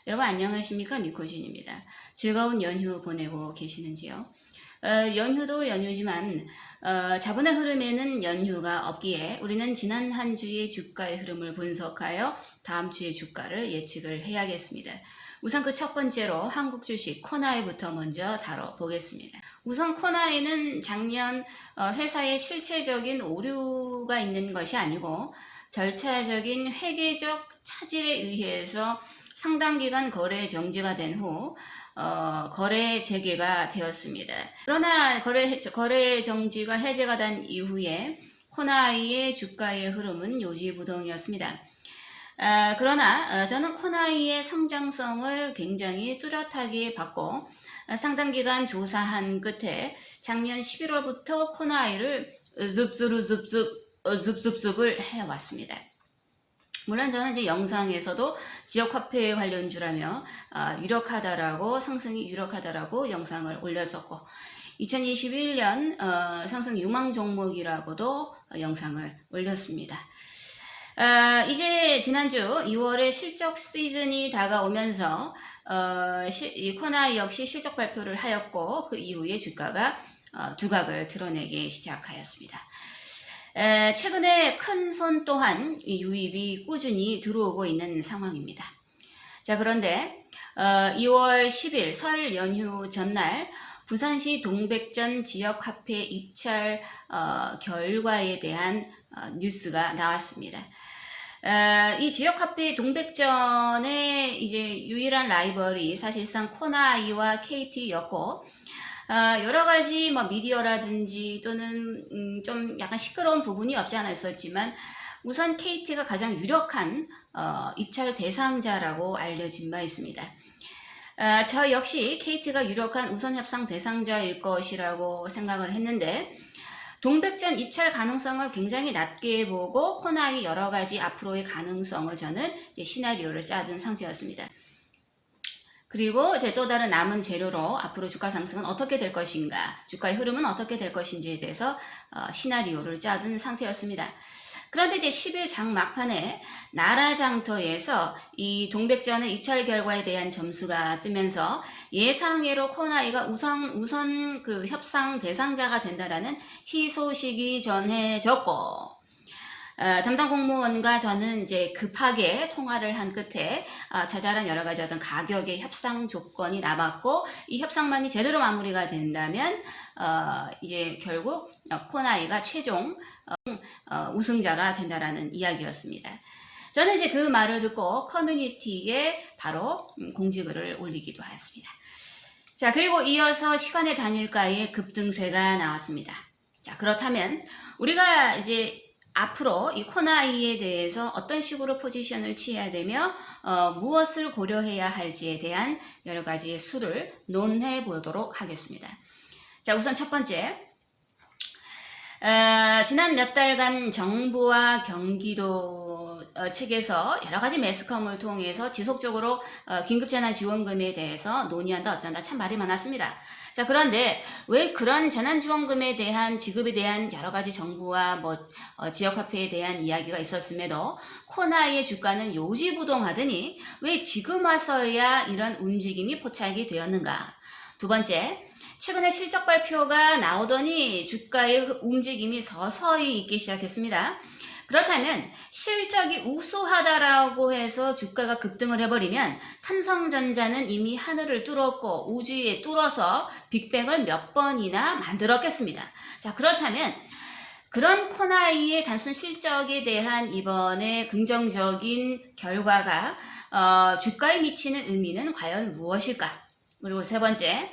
여러분 안녕하십니까? 미코진입니다. 즐거운 연휴 보내고 계시는지요? 연휴도 연휴지만 자본의 흐름에는 연휴가 없기에 우리는 지난 한 주의 주가의 흐름을 분석하여 다음 주의 주가를 예측을 해야겠습니다. 우선 그 첫 번째로 한국 주식 코나이부터 먼저 다뤄보겠습니다. 우선 코나이는 작년 회사의 실체적인 오류가 있는 것이 아니고 절차적인 회계적 차질에 의해서 상당 기간 거래 정지가 된 후 거래 재개가 되었습니다. 그러나 거래 정지가 해제가 된 이후에 코나이의 주가의 흐름은 요지부동이었습니다. 그러나 저는 코나이의 성장성을 굉장히 뚜렷하게 봤고 상당 기간 조사한 끝에 작년 11월부터 코나이를 습습을 해왔습니다. 물론 저는 이제 영상에서도 지역화폐 관련주라며 유력하다라고 상승이 유력하다라고 영상을 올렸었고 2021년 상승 유망 종목이라고도 영상을 올렸습니다. 이제 지난주 2월에 실적 시즌이 다가오면서 이 코나이 역시 실적 발표를 하였고 그 이후에 주가가 두각을 드러내기 시작하였습니다. 최근에 큰 손 또한 유입이 꾸준히 들어오고 있는 상황입니다. 자, 그런데 2월 10일 설 연휴 전날 부산시 동백전 지역화폐 입찰 결과에 대한 뉴스가 나왔습니다. 이 지역화폐 동백전의 이제 유일한 라이벌이 사실상 코나이와 KT였고 여러가지 미디어라든지 또는 좀 약간 시끄러운 부분이 없지 않아 있었지만 우선 KT가 가장 유력한 입찰 대상자라고 알려진 바 있습니다. 저 역시 KT가 유력한 우선 협상 대상자일 것이라고 생각을 했는데 동백전 입찰 가능성을 굉장히 낮게 보고 코나이 여러가지 앞으로의 가능성을 저는 이제 시나리오를 짜둔 상태였습니다. 그리고 이제 또 다른 남은 재료로 앞으로 주가 상승은 어떻게 될 것인가, 주가의 흐름은 어떻게 될 것인지에 대해서 시나리오를 짜둔 상태였습니다. 그런데 이제 10일 장 막판에 나라장터에서 이 동백전의 입찰 결과에 대한 점수가 뜨면서 예상외로 코나이가 우선 그 협상 대상자가 된다라는 희소식이 전해졌고 담당 공무원과 저는 이제 급하게 통화를 한 끝에 자잘한 여러 가지 어떤 가격의 협상 조건이 남았고 이 협상만이 제대로 마무리가 된다면 이제 결국 코나이가 최종 우승자가 된다라는 이야기였습니다. 저는 이제 그 말을 듣고 커뮤니티에 바로 공지글을 올리기도 하였습니다. 자, 그리고 이어서 시간의 단일가의 급등세가 나왔습니다. 자, 그렇다면 우리가 이제 앞으로 이 코나이에 대해서 어떤 식으로 포지션을 취해야 되며 무엇을 고려해야 할지에 대한 여러 가지 수를 논해 보도록 하겠습니다. 자, 우선 첫 번째, 지난 몇 달간 정부와 경기도 측에서 여러 가지 매스컴을 통해서 지속적으로 긴급재난지원금에 대해서 논의한다 어쩐다 참 말이 많았습니다. 자, 그런데 왜 그런 재난지원금에 대한 지급에 대한 여러 가지 정부와 지역화폐에 대한 이야기가 있었음에도 코나이의 주가는 요지부동하더니 왜 지금 와서야 이런 움직임이 포착이 되었는가? 두 번째, 최근에 실적 발표가 나오더니 주가의 움직임이 서서히 있기 시작했습니다. 그렇다면 실적이 우수하다라고 해서 주가가 급등을 해버리면 삼성전자는 이미 하늘을 뚫었고 우주에 뚫어서 빅뱅을 몇 번이나 만들었겠습니다. 자, 그렇다면 그런 코나이의 단순 실적에 대한 이번에 긍정적인 결과가 주가에 미치는 의미는 과연 무엇일까? 그리고 세 번째,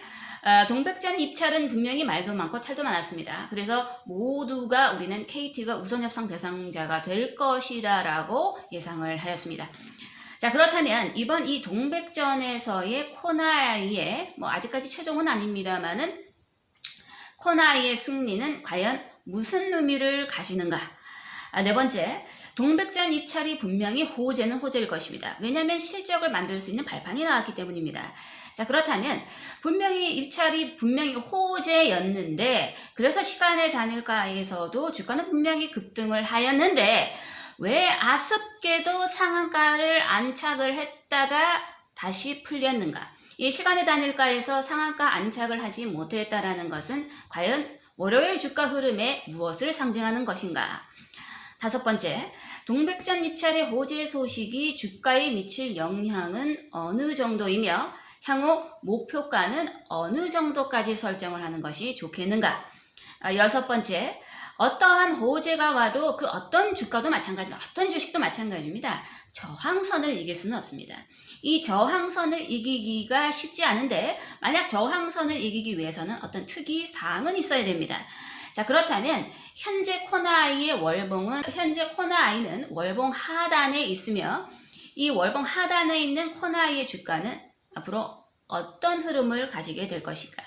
동백전 입찰은 분명히 말도 많고 탈도 많았습니다. 그래서 모두가 우리는 KT가 우선협상 대상자가 될 것이다 라고 예상을 하였습니다. 자, 그렇다면 이번 이 동백전에서의 코나이의 아직까지 최종은 아닙니다만은 코나이의 승리는 과연 무슨 의미를 가지는가? 네 번째, 동백전 입찰이 분명히 호재는 호재일 것입니다. 왜냐하면 실적을 만들 수 있는 발판이 나왔기 때문입니다. 자, 그렇다면 분명히 입찰이 분명히 호재였는데 그래서 시간의 단일가에서도 주가는 분명히 급등을 하였는데 왜 아쉽게도 상한가를 안착을 했다가 다시 풀렸는가? 이 시간의 단일가에서 상한가 안착을 하지 못했다라는 것은 과연 월요일 주가 흐름에 무엇을 상징하는 것인가? 다섯 번째, 동백전 입찰의 호재 소식이 주가에 미칠 영향은 어느 정도이며 향후 목표가는 어느 정도까지 설정을 하는 것이 좋겠는가? 여섯 번째, 어떠한 호재가 와도 그 어떤 주가도 마찬가지입니다. 어떤 주식도 마찬가지입니다. 저항선을 이길 수는 없습니다. 이 저항선을 이기기가 쉽지 않은데 만약 저항선을 이기기 위해서는 어떤 특이 사항은 있어야 됩니다. 자, 그렇다면 현재 코나이의 월봉은 현재 코나이는 월봉 하단에 있으며 이 월봉 하단에 있는 코나이의 주가는 앞으로 어떤 흐름을 가지게 될 것인가?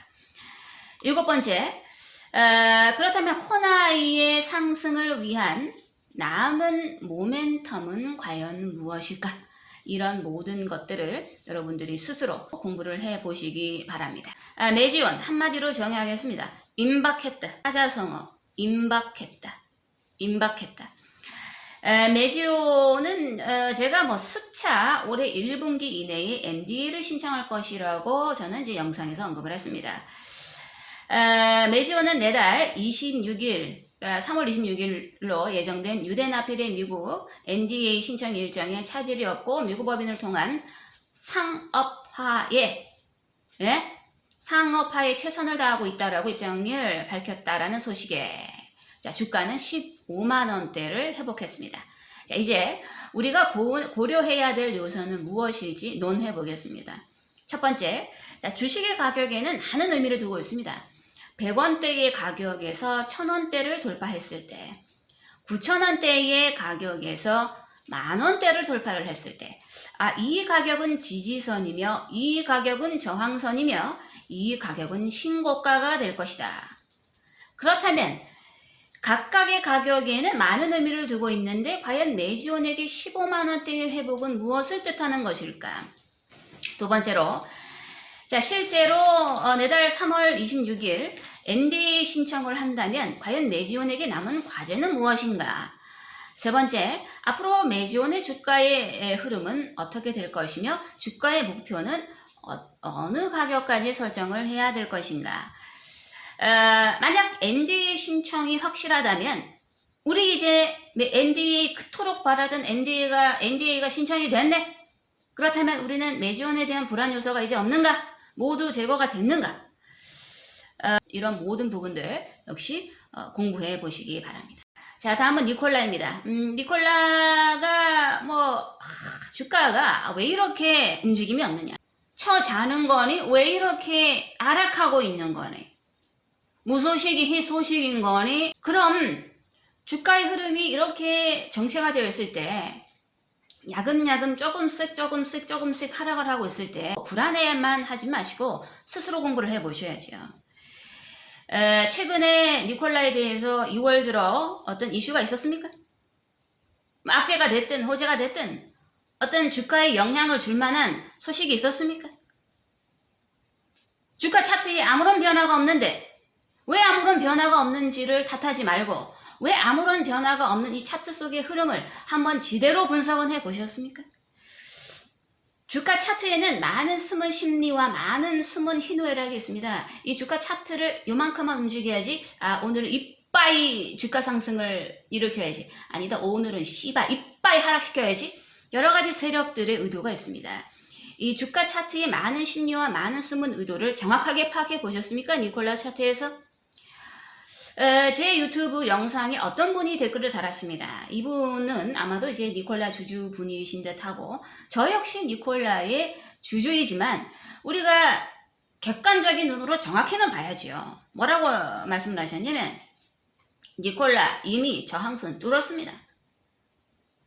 일곱 번째, 그렇다면 코나이의 상승을 위한 남은 모멘텀은 과연 무엇일까? 이런 모든 것들을 여러분들이 스스로 공부를 해보시기 바랍니다. 매지원 한마디로 정의하겠습니다. 임박했다. 사자성어 임박했다. 임박했다. 매지오는 제가 뭐 수차 올해 1분기 이내에 NDA를 신청할 것이라고 저는 이제 영상에서 언급을 했습니다. 매지오는 내달 26일 3월 26일로 예정된 유대나필의 미국 NDA 신청 일정에 차질이 없고 미국 법인을 통한 상업화에 최선을 다하고 있다라고 입장을 밝혔다라는 소식에 자, 주가는 15만 원대를 회복했습니다. 자, 이제 우리가 고려해야 될 요소는 무엇일지 논해 보겠습니다. 첫 번째, 자, 주식의 가격에는 많은 의미를 두고 있습니다. 100원대의 가격에서 1000원대를 돌파했을 때, 9,000원대의 가격에서 만원대를 돌파를 했을 때, 이 가격은 지지선이며, 이 가격은 저항선이며, 이 가격은 신고가가 될 것이다. 그렇다면, 각각의 가격에는 많은 의미를 두고 있는데, 과연 매지온에게 15만원대의 회복은 무엇을 뜻하는 것일까? 두 번째로, 자, 실제로 내달 3월 26일 NDA 신청을 한다면 과연 매지온에게 남은 과제는 무엇인가? 세 번째, 앞으로 매지온의 주가의 흐름은 어떻게 될 것이며 주가의 목표는 어느 가격까지 설정을 해야 될 것인가? 만약 NDA 신청이 확실하다면 우리 이제 NDA 그토록 바라던 NDA가 신청이 됐네? 그렇다면 우리는 매지온에 대한 불안 요소가 이제 없는가? 모두 제거가 됐는가? 이런 모든 부분들 역시 공부해 보시기 바랍니다. 자, 다음은 니콜라입니다. 니콜라가 주가가 왜 이렇게 움직임이 없느냐? 처자는 거니? 왜 이렇게 하락하고 있는 거니? 무소식이 희소식인 거니? 그럼 주가의 흐름이 이렇게 정체가 되어 있을 때 야금야금 조금씩 하락을 하고 있을 때 불안해만 하지 마시고 스스로 공부를 해보셔야죠. 최근에 니콜라에 대해서 2월 들어 어떤 이슈가 있었습니까? 악재가 됐든 호재가 됐든 어떤 주가에 영향을 줄 만한 소식이 있었습니까? 주가 차트에 아무런 변화가 없는데 왜 아무런 변화가 없는지를 탓하지 말고 왜 아무런 변화가 없는 이 차트 속의 흐름을 한번 제대로 분석은 해보셨습니까? 주가 차트에는 많은 숨은 심리와 많은 숨은 희노애락이 있습니다. 이 주가 차트를 요만큼만 움직여야지 오늘은 이빠이 주가 상승을 일으켜야지 아니다 오늘은 이빠이 하락시켜야지 여러 가지 세력들의 의도가 있습니다. 이 주가 차트의 많은 심리와 많은 숨은 의도를 정확하게 파악해 보셨습니까? 니콜라 차트에서? 제 유튜브 영상에 어떤 분이 댓글을 달았습니다. 이분은 아마도 이제 니콜라 주주 분이신 듯하고 저 역시 니콜라의 주주이지만 우리가 객관적인 눈으로 정확히는 봐야지요. 뭐라고 말씀을 하셨냐면 니콜라 이미 저항선 뚫었습니다.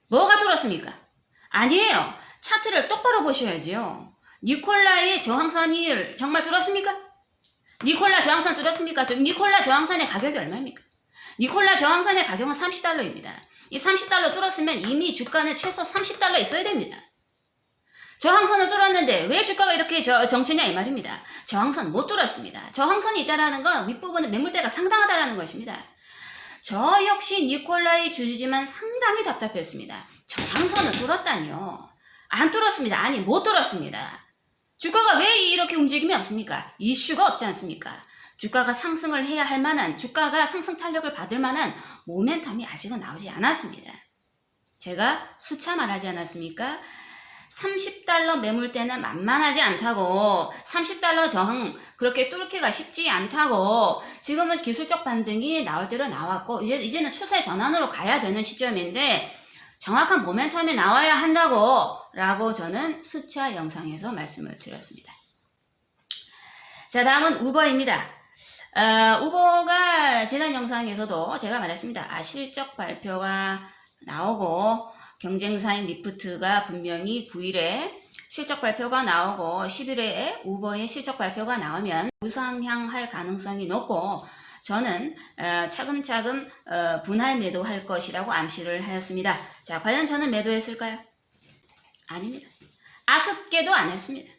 뭐가 뚫었습니까? 아니에요. 차트를 똑바로 보셔야지요. 니콜라의 저항선이 정말 뚫었습니까? 니콜라 저항선 뚫었습니까? 니콜라 저항선의 가격이 얼마입니까? 니콜라 저항선의 가격은 30달러입니다. 이 30달러 뚫었으면 이미 주가는 최소 30달러 있어야 됩니다. 저항선을 뚫었는데 왜 주가가 이렇게 정체냐 이 말입니다. 저항선 못 뚫었습니다. 저항선이 있다라는 건 윗부분은 매물대가 상당하다라는 것입니다. 저 역시 니콜라의 주주지만 상당히 답답했습니다. 저항선을 뚫었다니요. 안 뚫었습니다. 아니, 못 뚫었습니다. 주가가 왜 이렇게 움직임이 없습니까? 이슈가 없지 않습니까? 주가가 상승을 해야 할 만한, 주가가 상승 탄력을 받을 만한 모멘텀이 아직은 나오지 않았습니다. 제가 수차 말하지 않았습니까? 30달러 매물대는 만만하지 않다고, 30달러 저항 그렇게 뚫기가 쉽지 않다고, 지금은 기술적 반등이 나올 대로 나왔고 이제는 추세 전환으로 가야 되는 시점인데 정확한 모멘텀이 나와야 한다고 라고 저는 수차 영상에서 말씀을 드렸습니다. 자, 다음은 우버입니다. 우버가 지난 영상에서도 제가 말했습니다. 실적 발표가 나오고 경쟁사인 리프트가 분명히 9일에 실적 발표가 나오고 10일에 우버의 실적 발표가 나오면 우상향할 가능성이 높고 저는 차근차근 분할 매도할 것이라고 암시를 하였습니다. 자, 과연 저는 매도했을까요? 아닙니다. 아쉽게도 안 했습니다.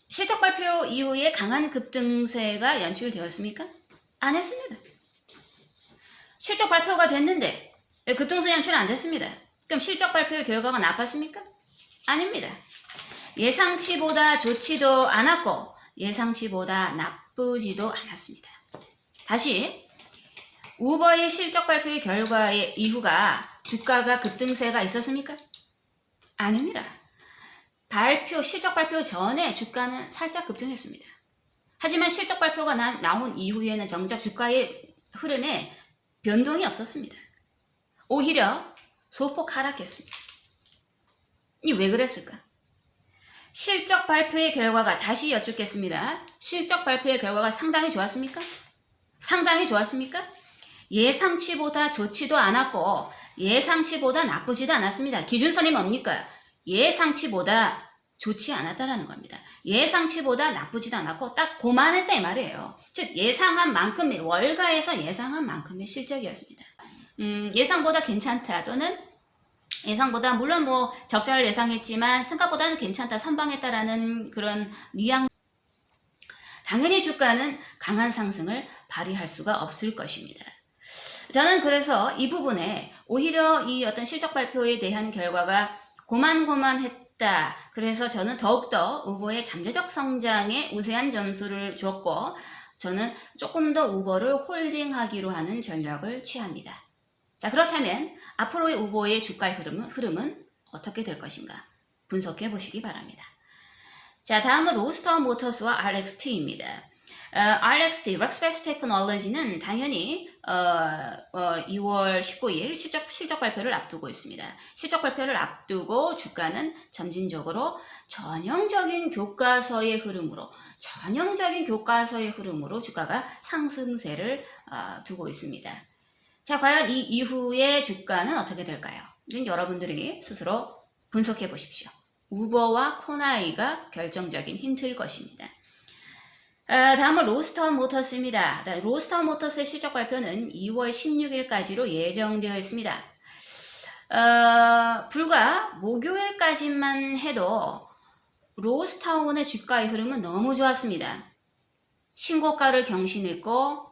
실적 발표 이후에 강한 급등세가 연출되었습니까? 안 했습니다. 실적 발표가 됐는데 급등세 연출 안 됐습니다. 그럼 실적 발표의 결과가 나빴습니까? 아닙니다. 예상치보다 좋지도 않았고 예상치보다 나쁘지도 않았습니다. 다시 우버의 실적 발표의 결과의 이후가 주가가 급등세가 있었습니까? 아닙니다. 실적 발표 전에 주가는 살짝 급등했습니다. 하지만 실적 발표가 나온 이후에는 정작 주가의 흐름에 변동이 없었습니다. 오히려 소폭 하락했습니다. 이 왜 그랬을까? 실적 발표의 결과가, 다시 여쭙겠습니다. 실적 발표의 결과가 상당히 좋았습니까? 상당히 좋았습니까? 예상치보다 좋지도 않았고 예상치보다 나쁘지도 않았습니다. 기준선이 뭡니까? 예상치보다 좋지 않았다라는 겁니다. 예상치보다 나쁘지도 않았고 딱 고만했다 이 말이에요. 즉 예상한 만큼의, 월가에서 예상한 만큼의 실적이었습니다. 예상보다 괜찮다 또는 예상보다, 물론 뭐 적자를 예상했지만 생각보다는 괜찮다, 선방했다라는 그런 뉘앙스. 당연히 주가는 강한 상승을 발휘할 수가 없을 것입니다. 저는 그래서 이 부분에 오히려 이 어떤 실적 발표에 대한 결과가 고만고만했다. 그래서 저는 더욱더 우버의 잠재적 성장에 우세한 점수를 줬고 저는 조금 더 우버를 홀딩하기로 하는 전략을 취합니다. 자, 그렇다면 앞으로의 우버의 주가의 흐름은 어떻게 될 것인가 분석해 보시기 바랍니다. 자, 다음은 로스터 모터스와 RXT입니다. RXT, Rackspace Technology는 당연히 2월 19일 실적 발표를 앞두고 있습니다. 실적 발표를 앞두고 주가는 점진적으로 전형적인 교과서의 흐름으로 주가가 상승세를 두고 있습니다. 자, 과연 이 이후에 주가는 어떻게 될까요? 이건 여러분들이 스스로 분석해 보십시오. 우버와 코나이가 결정적인 힌트일 것입니다. 다음은 로스터 모터스입니다. 로스터 모터스의 실적 발표는 2월 16일까지로 예정되어 있습니다. 불과 목요일까지만 해도 로스타운의 주가의 흐름은 너무 좋았습니다. 신고가를 경신했고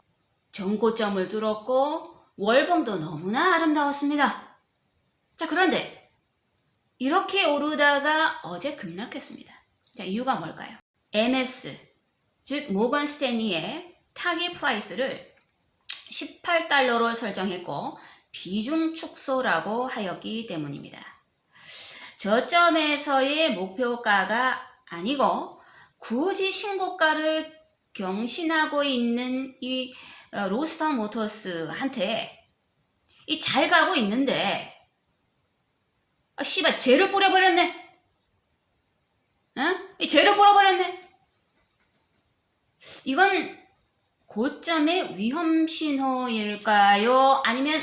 전고점을 뚫었고 월봉도 너무나 아름다웠습니다. 자, 그런데 이렇게 오르다가 어제 급락했습니다. 자, 이유가 뭘까요? MS, 즉 모건 스탠리의 타깃 프라이스를 18달러로 설정했고 비중 축소라고 하였기 때문입니다. 저점에서의 목표가가 아니고 굳이 신고가를 경신하고 있는 이 로스터 모터스한테 이 잘 가고 있는데 씨발 재료 뿌려버렸네. 이 재료 뿌려버렸네. 이건 고점의 위험 신호일까요? 아니면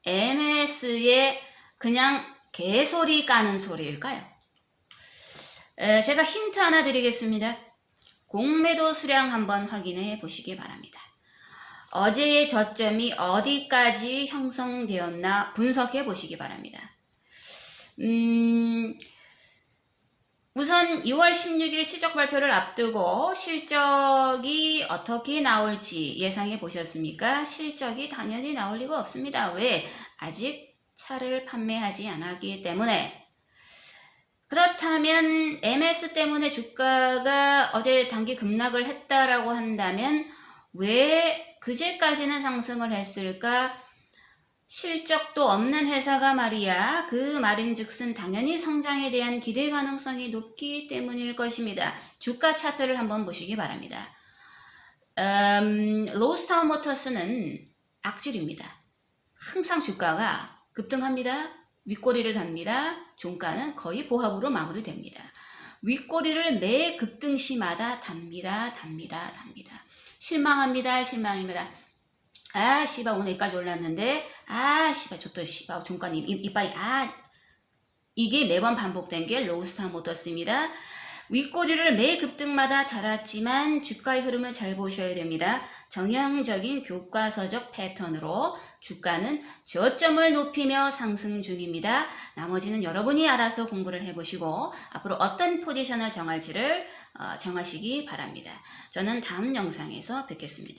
MS의 그냥 개소리 까는 소리일까요? 제가 힌트 하나 드리겠습니다. 공매도 수량 한번 확인해 보시기 바랍니다. 어제의 저점이 어디까지 형성되었나 분석해 보시기 바랍니다. 우선 2월 16일 실적 발표를 앞두고 실적이 어떻게 나올지 예상해 보셨습니까? 실적이 당연히 나올 리가 없습니다. 왜? 아직 차를 판매하지 않았기 때문에 그렇다면 MS 때문에 주가가 어제 단기 급락을 했다라고 한다면 왜 그제까지는 상승을 했을까? 실적도 없는 회사가 말이야. 그 말인즉슨 당연히 성장에 대한 기대 가능성이 높기 때문일 것입니다. 주가 차트를 한번 보시기 바랍니다. 로스타운 모터스는 악질입니다. 항상 주가가 급등합니다. 윗꼬리를 답니다. 종가는 거의 보합으로 마무리됩니다. 윗꼬리를 매 급등시마다 답니다. 실망합니다. 아, 씨발, 오늘 여기까지 올랐는데, 아, 씨발, 저또 씨발, 종가님, 이빠이, 이게 매번 반복된 게 로스타운 모터스입니다. 윗꼬리를 매 급등마다 달았지만 주가의 흐름을 잘 보셔야 됩니다. 정형적인 교과서적 패턴으로 주가는 저점을 높이며 상승 중입니다. 나머지는 여러분이 알아서 공부를 해보시고 앞으로 어떤 포지션을 정할지를 정하시기 바랍니다. 저는 다음 영상에서 뵙겠습니다.